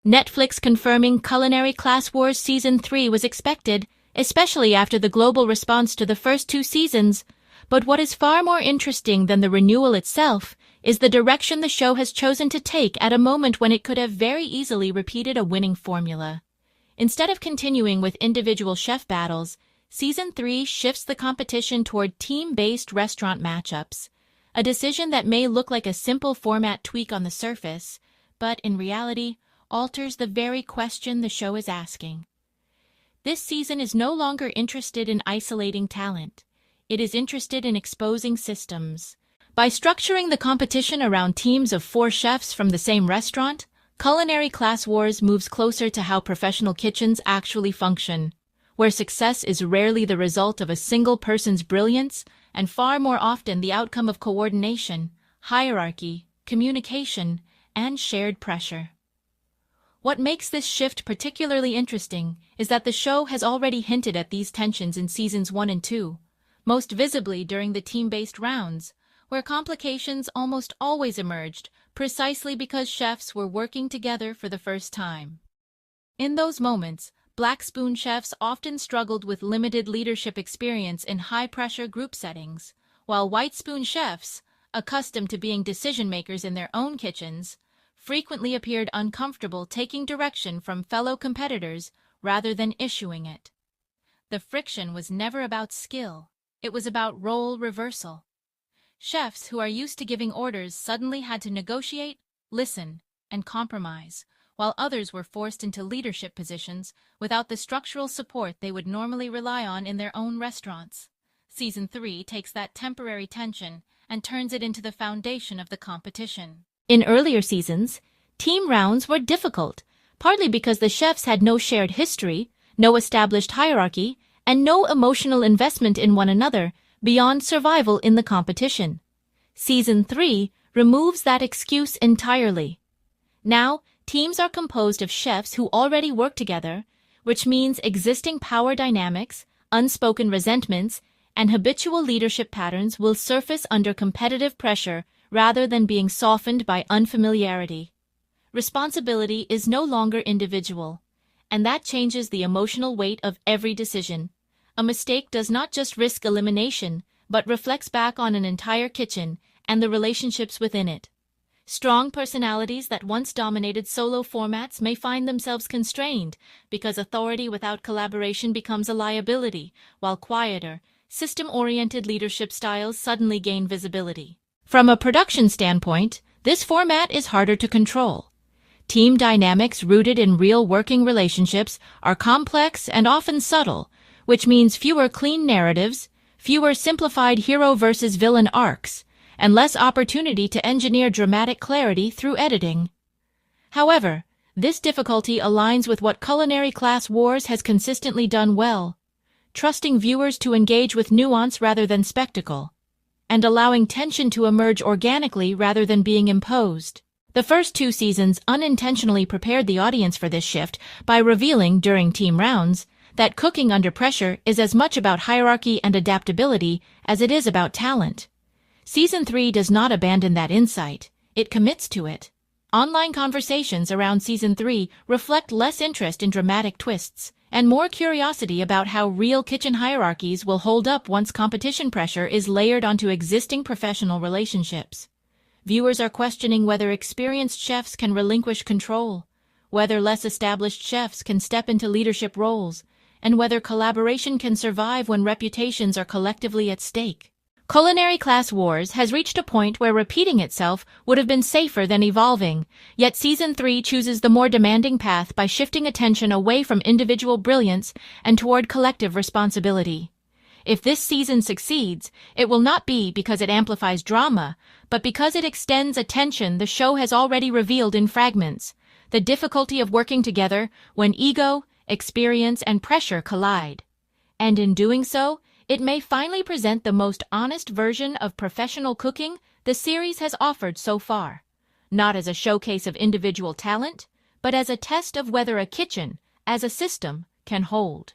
Netflix confirming Culinary Class Wars Season 3 was expected, especially after the global response to the first two seasons. But what is far more interesting than the renewal itself is the direction the show has chosen to take at a moment when it could have very easily repeated a winning formula. Instead of continuing with individual chef battles, Season 3 shifts the competition toward team-based restaurant matchups, a decision that may look like a simple format tweak on the surface, but in reality alters the very question the show is asking. This season is no longer interested in isolating talent. It is interested in exposing systems. By structuring the competition around teams of 4 chefs from the same restaurant, Culinary Class Wars moves closer to how professional kitchens actually function, where success is rarely the result of a single person's brilliance and far more often the outcome of coordination, hierarchy, communication, and shared pressure. What makes this shift particularly interesting is that the show has already hinted at these tensions in Seasons 1 and 2, most visibly during the team-based rounds, where complications almost always emerged precisely because chefs were working together for the first time. In those moments, Black Spoon chefs often struggled with limited leadership experience in high-pressure group settings, while White Spoon chefs, accustomed to being decision-makers in their own kitchens, frequently appeared uncomfortable taking direction from fellow competitors rather than issuing it. The friction was never about skill, it was about role reversal. Chefs who are used to giving orders suddenly had to negotiate, listen, and compromise, while others were forced into leadership positions without the structural support they would normally rely on in their own restaurants. Season 3 takes that temporary tension and turns it into the foundation of the competition. In earlier seasons, team rounds were difficult, partly because the chefs had no shared history, no established hierarchy, and no emotional investment in one another beyond survival in the competition. Season 3 removes that excuse entirely. Now, teams are composed of chefs who already work together, which means existing power dynamics, unspoken resentments, and habitual leadership patterns will surface under competitive pressure rather than being softened by unfamiliarity. Responsibility is no longer individual, and that changes the emotional weight of every decision. A mistake does not just risk elimination, but reflects back on an entire kitchen and the relationships within it. Strong personalities that once dominated solo formats may find themselves constrained because authority without collaboration becomes a liability, while quieter, system-oriented leadership styles suddenly gain visibility. From a production standpoint, this format is harder to control. Team dynamics rooted in real working relationships are complex and often subtle, which means fewer clean narratives, fewer simplified hero versus villain arcs, and less opportunity to engineer dramatic clarity through editing. However, this difficulty aligns with what Culinary Class Wars has consistently done well, trusting viewers to engage with nuance rather than spectacle, and allowing tension to emerge organically rather than being imposed. The first 2 seasons unintentionally prepared the audience for this shift by revealing, during team rounds, that cooking under pressure is as much about hierarchy and adaptability as it is about talent. Season 3 does not abandon that insight, it commits to it. Online conversations around Season 3 reflect less interest in dramatic twists and more curiosity about how real kitchen hierarchies will hold up once competition pressure is layered onto existing professional relationships. Viewers are questioning whether experienced chefs can relinquish control, whether less established chefs can step into leadership roles, and whether collaboration can survive when reputations are collectively at stake. Culinary Class Wars has reached a point where repeating itself would have been safer than evolving, yet Season 3 chooses the more demanding path by shifting attention away from individual brilliance and toward collective responsibility. If this season succeeds, it will not be because it amplifies drama, but because it extends a tension the show has already revealed in fragments, the difficulty of working together when ego, experience, and pressure collide. And in doing so, it may finally present the most honest version of professional cooking the series has offered so far, not as a showcase of individual talent, but as a test of whether a kitchen, as a system, can hold.